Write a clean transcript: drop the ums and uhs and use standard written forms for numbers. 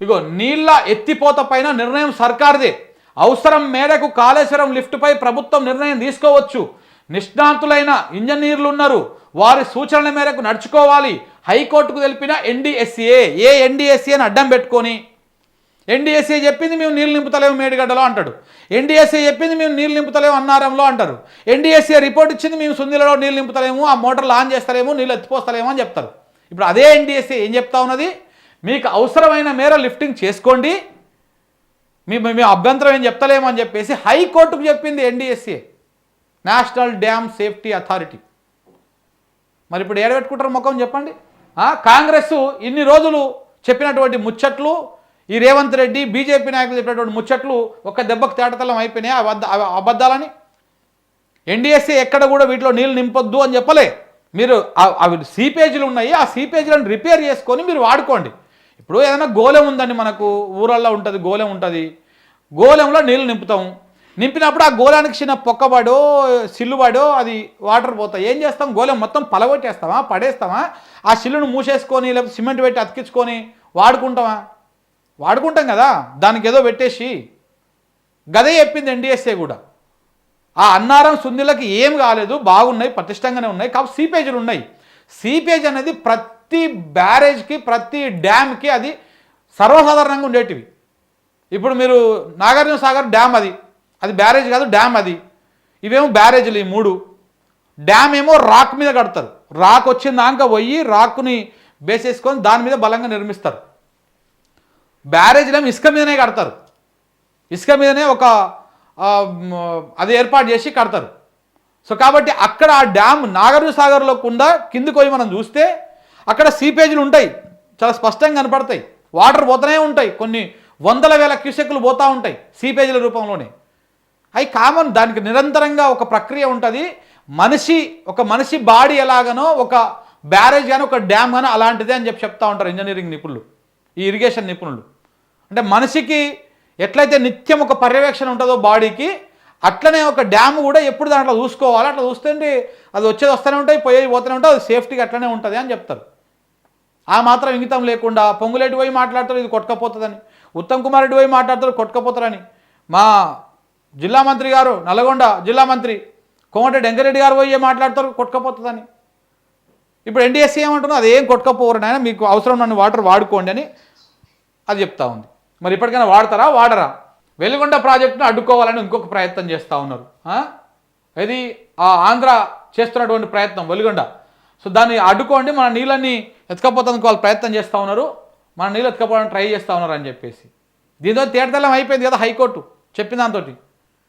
ఇగో నీళ్ల ఎత్తిపోత పైన నిర్ణయం సర్కార్దే. అవసరం మేరకు కాళేశ్వరం లిఫ్ట్పై ప్రభుత్వం నిర్ణయం తీసుకోవచ్చు. నిష్ణాతులైన ఇంజనీర్లు ఉన్నారు, వారి సూచనల మేరకు నడుచుకోవాలి. హైకోర్టుకు తెలిపిన ఎన్డీఎస్ఏ. ఏ ఎన్డీఎస్ఏని అడ్డం పెట్టుకొని ఎన్డీఎస్ఏ చెప్పింది మేము నీళ్ళు నింపుతలేము మేడిగడ్డలో అంటాడు, ఎన్డీఎస్ఏ చెప్పింది మేము నీళ్ళు నింపుతలేము అన్నారంలో అంటారు, ఎన్డీఎస్ఏ రిపోర్ట్ ఇచ్చింది మేము సుందిలలో నీళ్ళు నింపుతలేము, ఆ మోటార్లు ఆన్ చేస్తలేము, నీళ్ళు ఎత్తిపోస్తలేము అని చెప్తారు. ఇప్పుడు అదే ఎన్డీఎస్ఏ ఏం చెప్తా ఉన్నది, మీకు అవసరమైన మేర లిఫ్టింగ్ చేసుకోండి, మేము అభ్యంతరం ఏం చెప్తలేము అని చెప్పేసి హైకోర్టుకు చెప్పింది NDSA, national dam safety authority. మరి ఇప్పుడు ఏడబెట్టుకుంటారు ముఖం చెప్పండి. కాంగ్రెస్ ఇన్ని రోజులు చెప్పినటువంటి ముచ్చట్లు, ఈ రేవంత్ రెడ్డి బీజేపీ నాయకులు చెప్పినటువంటి ముచ్చట్లు ఒక్క దెబ్బకు తేటతలం అయిపోయినాయి అబద్ధాలని. ఎన్డీఎస్ఏ ఎక్కడ కూడా వీటిలో నీళ్ళు నింపొద్దు అని చెప్పలే. మీరు అవి సీపేజీలు ఉన్నాయి, ఆ సీపేజీలను రిపేర్ చేసుకొని మీరు వాడుకోండి. ఇప్పుడు ఏదైనా గోళం ఉందండి, మనకు ఊరల్లో ఉంటుంది గోళం ఉంటుంది, గోళంలో నీళ్ళు నింపుతాం, నింపినప్పుడు ఆ గోళానికి చిన్న పొక్కబడో సిల్లుబడో అది వాటర్ పోతాయి. ఏం చేస్తాం, గోళం మొత్తం పలగొట్టేస్తామా, పడేస్తామా, ఆ సిల్లును మూసేసుకొని లేకపోతే సిమెంట్ పెట్టి అతికించుకొని వాడుకుంటామా? వాడుకుంటాం కదా, దానికి ఏదో పెట్టేసి. గదే చెప్పింది ఎన్డీఎస్ఏ కూడా. ఆ అన్నారం సుందిలకి ఏం కాలేదు, బాగున్నాయి, పటిష్టంగానే ఉన్నాయి, కాబట్టి సీపేజీలు ఉన్నాయి. సీపేజ్ అనేది ప్రతి బ్యారేజ్కి ప్రతి డ్యామ్కి అది సర్వసాధారణంగా ఉండేటివి. ఇప్పుడు మీరు నాగార్జున సాగర్ డ్యామ్ అది బ్యారేజ్ కాదు, డ్యామ్ అది. ఇవేమో బ్యారేజ్లు, ఈ మూడు. డ్యామ్ ఏమో రాక్ మీద కడతారు, రాక్ వచ్చిన దాకా పోయి రాక్ని బేసేసుకొని దాని మీద బలంగా నిర్మిస్తారు. బ్యారేజ్లేమో ఇసుక మీదనే కడతారు, ఇసుక మీదనే ఒక అది ఏర్పాటు చేసి కడతారు. సో కాబట్టి అక్కడ ఆ డ్యామ్ నాగార్జున సాగర్లో కుండా కిందికి పోయి మనం చూస్తే అక్కడ సీపేజీలు ఉంటాయి, చాలా స్పష్టంగా కనపడతాయి. వాటర్ పోతూనే ఉంటాయి, కొన్ని వందల వేల క్యూసెక్లు పోతూ ఉంటాయి సీపేజీల రూపంలోనే. అవి కామన్, దానికి నిరంతరంగా ఒక ప్రక్రియ ఉంటుంది. ఒక మనిషి బాడీ ఎలాగనో ఒక బ్యారేజ్ కానీ ఒక డ్యామ్ కానీ అలాంటిదే అని చెప్తా ఉంటారు ఇంజనీరింగ్ నిపుణులు, ఈ ఇరిగేషన్ నిపుణులు. అంటే మనిషికి ఎట్లయితే నిత్యం ఒక పర్యవేక్షణ ఉంటుందో బాడీకి, అట్లనే ఒక డ్యామ్ కూడా ఎప్పుడు దాంట్లో చూసుకోవాలి. అట్లా చూస్తుంటే అది వచ్చేది వస్తూనే ఉంటాయి, పోయేది పోతూనే ఉంటాయి, అది సేఫ్టీగా అట్లనే ఉంటుంది అని చెప్తారు. ఆ మాత్రం ఇంగితం లేకుండా పొంగులేటి పోయి మాట్లాడతారు ఇది కొట్టుకపోతుందని, ఉత్తమ్ కుమార్ రెడ్డి పోయి మాట్లాడతారు కొట్టుకపోతారని, మా జిల్లా మంత్రి గారు నల్గొండ జిల్లా మంత్రి కోమటిరెడ్డి వెంకరెడ్డి గారు పోయి మాట్లాడతారు కొట్టుకపోతుందని. ఇప్పుడు ఎన్డీఎస్సీ ఏమంటున్నా అదేం కొట్టుకపోరు నాయన, మీకు అవసరం నన్ను వాటర్ వాడుకోండి అని అది చెప్తా ఉంది. మరి ఇప్పటికైనా వాడతారా వాడరా? వెలుగొండ ప్రాజెక్టును అడ్డుకోవాలని ఇంకొక ప్రయత్నం చేస్తూ ఉన్నారు. ఇది ఆంధ్ర చేస్తున్నటువంటి ప్రయత్నం వెలుగొండ. సో దాన్ని అడ్డుకోండి, మన నీళ్ళని ఎత్తుకపోతానికి వాళ్ళు ప్రయత్నం చేస్తూ ఉన్నారు, మన నీళ్ళు ఎత్తుకపోవడానికి ట్రై చేస్తూ ఉన్నారు అని చెప్పేసి. దీంతో తేటతెల్లం అయిపోయింది కదా హైకోర్టు చెప్పిన దాంతో.